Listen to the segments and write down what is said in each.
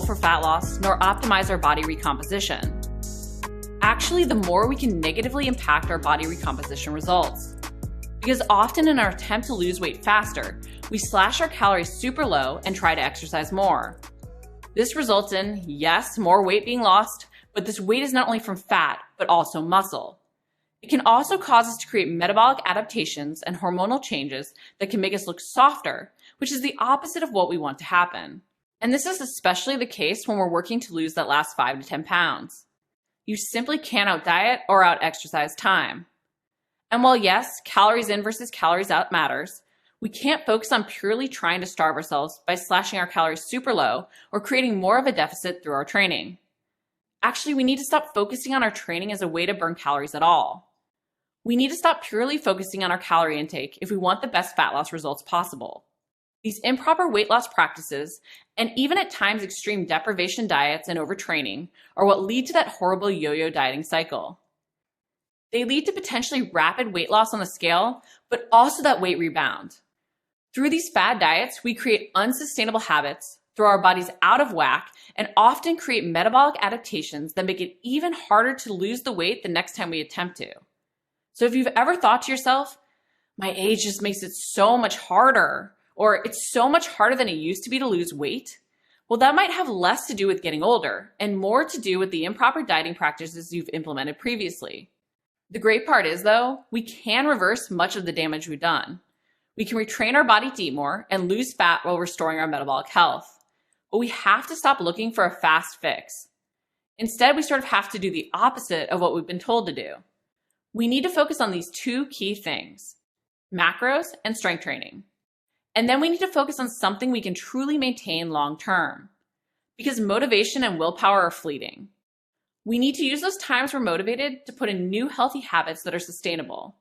for fat loss nor optimize our body recomposition. Actually, the more we can negatively impact our body recomposition results. Because often in our attempt to lose weight faster, we slash our calories super low and try to exercise more. This results in, yes, more weight being lost, but this weight is not only from fat, but also muscle. It can also cause us to create metabolic adaptations and hormonal changes that can make us look softer, which is the opposite of what we want to happen. And this is especially the case when we're working to lose that last 5 to 10 pounds. You simply can't out-diet or out-exercise time. And while yes, calories in versus calories out matters, we can't focus on purely trying to starve ourselves by slashing our calories super low or creating more of a deficit through our training. Actually, we need to stop focusing on our training as a way to burn calories at all. We need to stop purely focusing on our calorie intake if we want the best fat loss results possible. These improper weight loss practices, and even at times extreme deprivation diets and overtraining, are what lead to that horrible yo-yo dieting cycle. They lead to potentially rapid weight loss on the scale, but also that weight rebound. Through these fad diets, we create unsustainable habits, throw our bodies out of whack, and often create metabolic adaptations that make it even harder to lose the weight the next time we attempt to. So if you've ever thought to yourself, my age just makes it so much harder, or it's so much harder than it used to be to lose weight, well, that might have less to do with getting older and more to do with the improper dieting practices you've implemented previously. The great part is, though, we can reverse much of the damage we've done. We can retrain our body to eat more and lose fat while restoring our metabolic health. But we have to stop looking for a fast fix. Instead, we sort of have to do the opposite of what we've been told to do. We need to focus on these two key things: macros and strength training. And then we need to focus on something we can truly maintain long term. Because motivation and willpower are fleeting. We need to use those times we're motivated to put in new healthy habits that are sustainable.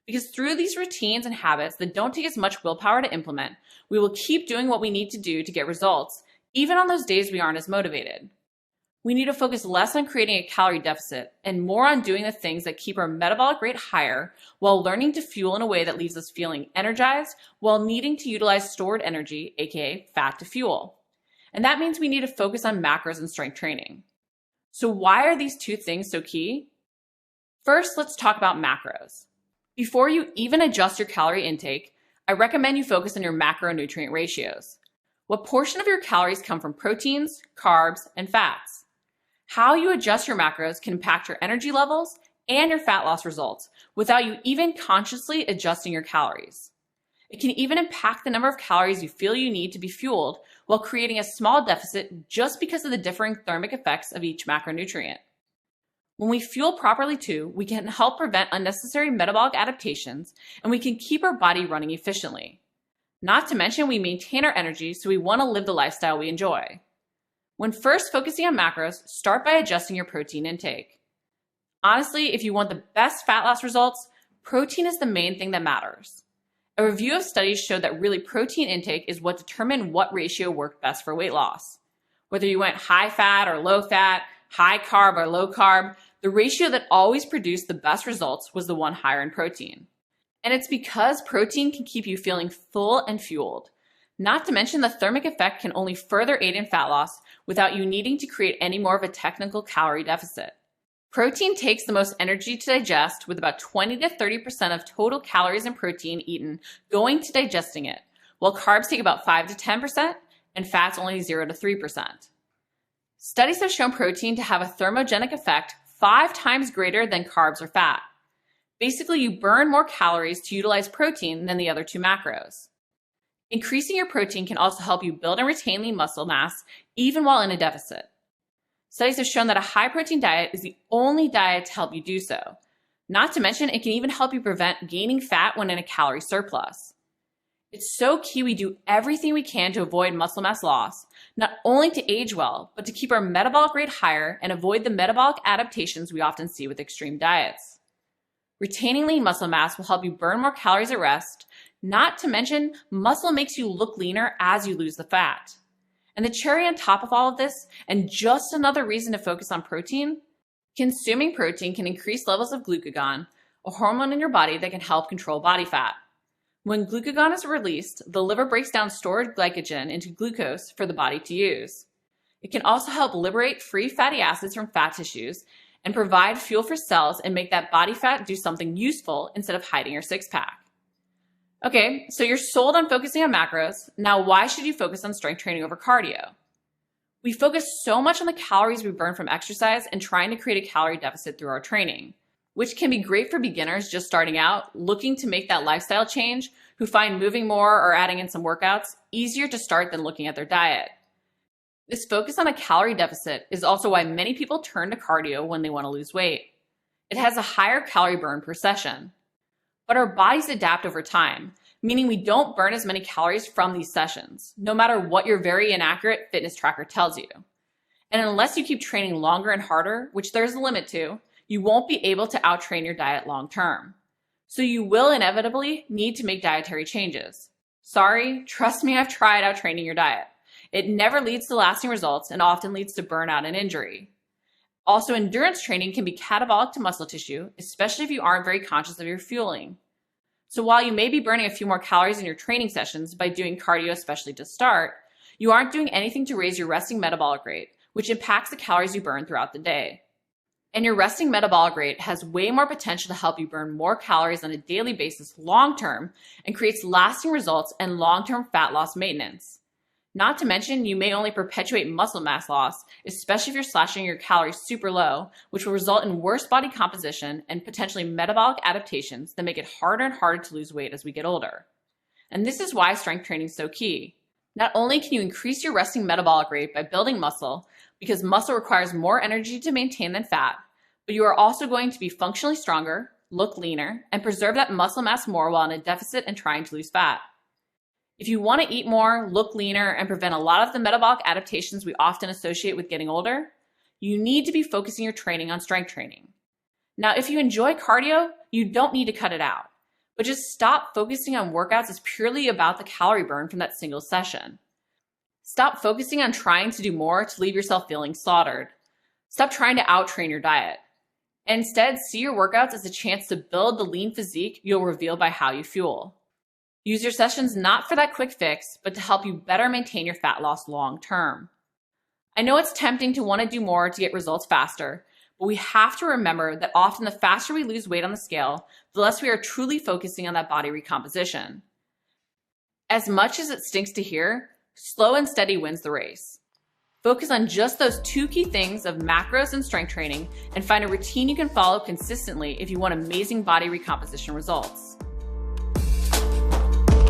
Because through these routines and habits that don't take as much willpower to implement, we will keep doing what we need to do to get results, even on those days we aren't as motivated. We need to focus less on creating a calorie deficit and more on doing the things that keep our metabolic rate higher while learning to fuel in a way that leaves us feeling energized while needing to utilize stored energy, aka fat, to fuel. And that means we need to focus on macros and strength training. So why are these two things so key? First, let's talk about macros. Before you even adjust your calorie intake, I recommend you focus on your macronutrient ratios. What portion of your calories come from proteins, carbs, and fats? How you adjust your macros can impact your energy levels and your fat loss results without you even consciously adjusting your calories. It can even impact the number of calories you feel you need to be fueled while creating a small deficit just because of the differing thermic effects of each macronutrient. When we fuel properly too, we can help prevent unnecessary metabolic adaptations and we can keep our body running efficiently. Not to mention we maintain our energy so we want to live the lifestyle we enjoy. When first focusing on macros, start by adjusting your protein intake. Honestly, if you want the best fat loss results, protein is the main thing that matters. A review of studies showed that really protein intake is what determined what ratio worked best for weight loss. Whether you went high fat or low fat, high carb or low carb, the ratio that always produced the best results was the one higher in protein. And it's because protein can keep you feeling full and fueled. Not to mention the thermic effect can only further aid in fat loss without you needing to create any more of a technical calorie deficit. Protein takes the most energy to digest, with about 20 to 30% of total calories and protein eaten going to digesting it, while carbs take about 5 to 10% and fats only 0 to 3%. Studies have shown protein to have a thermogenic effect 5 times greater than carbs or fat. Basically, you burn more calories to utilize protein than the other two macros. Increasing your protein can also help you build and retain lean muscle mass even while in a deficit. Studies have shown that a high protein diet is the only diet to help you do so. Not to mention, it can even help you prevent gaining fat when in a calorie surplus. It's so key we do everything we can to avoid muscle mass loss, not only to age well, but to keep our metabolic rate higher and avoid the metabolic adaptations we often see with extreme diets. Retaining lean muscle mass will help you burn more calories at rest. Not to mention, muscle makes you look leaner as you lose the fat. And the cherry on top of all of this, and just another reason to focus on protein, consuming protein can increase levels of glucagon, a hormone in your body that can help control body fat. When glucagon is released, the liver breaks down stored glycogen into glucose for the body to use. It can also help liberate free fatty acids from fat tissues and provide fuel for cells and make that body fat do something useful instead of hiding your six-pack. Okay, so you're sold on focusing on macros. Now, why should you focus on strength training over cardio? We focus so much on the calories we burn from exercise and trying to create a calorie deficit through our training, which can be great for beginners just starting out, looking to make that lifestyle change, who find moving more or adding in some workouts easier to start than looking at their diet. This focus on a calorie deficit is also why many people turn to cardio when they want to lose weight. It has a higher calorie burn per session. But our bodies adapt over time, meaning we don't burn as many calories from these sessions, no matter what your very inaccurate fitness tracker tells you. And unless you keep training longer and harder, which there's a limit to, you won't be able to outtrain your diet long term. So you will inevitably need to make dietary changes. Sorry, trust me, I've tried outtraining your diet. It never leads to lasting results and often leads to burnout and injury. Also, endurance training can be catabolic to muscle tissue, especially if you aren't very conscious of your fueling. So while you may be burning a few more calories in your training sessions by doing cardio, especially to start, you aren't doing anything to raise your resting metabolic rate, which impacts the calories you burn throughout the day. And your resting metabolic rate has way more potential to help you burn more calories on a daily basis long term and creates lasting results and long-term fat loss maintenance. Not to mention, you may only perpetuate muscle mass loss, especially if you're slashing your calories super low, which will result in worse body composition and potentially metabolic adaptations that make it harder and harder to lose weight as we get older. And this is why strength training is so key. Not only can you increase your resting metabolic rate by building muscle, because muscle requires more energy to maintain than fat, but you are also going to be functionally stronger, look leaner, and preserve that muscle mass more while in a deficit and trying to lose fat. If you want to eat more, look leaner, and prevent a lot of the metabolic adaptations we often associate with getting older, you need to be focusing your training on strength training. Now, if you enjoy cardio, you don't need to cut it out, but just stop focusing on workouts as purely about the calorie burn from that single session. Stop focusing on trying to do more to leave yourself feeling slaughtered. Stop trying to out-train your diet. And instead, see your workouts as a chance to build the lean physique you'll reveal by how you fuel. Use your sessions not for that quick fix, but to help you better maintain your fat loss long term. I know it's tempting to want to do more to get results faster, but we have to remember that often the faster we lose weight on the scale, the less we are truly focusing on that body recomposition. As much as it stinks to hear, slow and steady wins the race. Focus on just those two key things of macros and strength training and find a routine you can follow consistently if you want amazing body recomposition results.